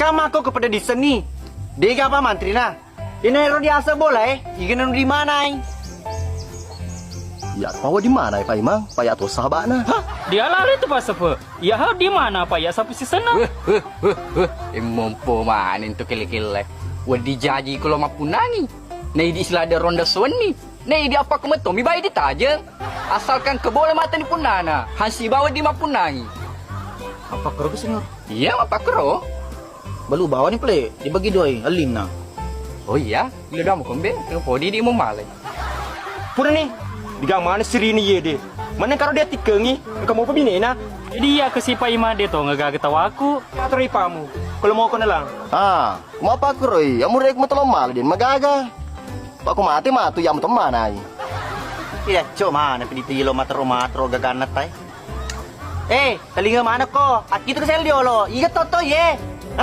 Kama ko kepada di seni. Dega apa mantri na? Inairo di asa bola Ikan di mana Ya, bawa di mana ya Pak Imang? Pak ya tuh sahabat na. Dia lari tu pas apa? Ya di mana Pak ya sampai si sana? Mompo manin tu kile-kile. Wadi jaji kalau mapunangi. Nei di selada ronda suani. Nei di apa kemetomi bayi di taja. Asalkan ke bola mata ni punana. Hansi bawa di mapunangi. Apa kero ke senyor? Iya, apa kero? Balu bawa ni play. Dibagi doi, alim na. Oh iya, bila dah mau kembali. Podi di mau malai. Pura ni. Digang mana siri ni ye de. Mana karo dia tikengi. Kamu apa bini na? Dia ke si Pak Ima dia tu ngagak ketawa aku. Atur ipamu. Kalau mau kau nalang. Ah, mau apa aku roy? Amu rek mo tolong mal din magaga. Pak ko mati matu ya mo mana ay. Iya, cok mana piniti lo matro gaganat tay. Telinga mana ko? At kita kesel diolo. Iga toto ye.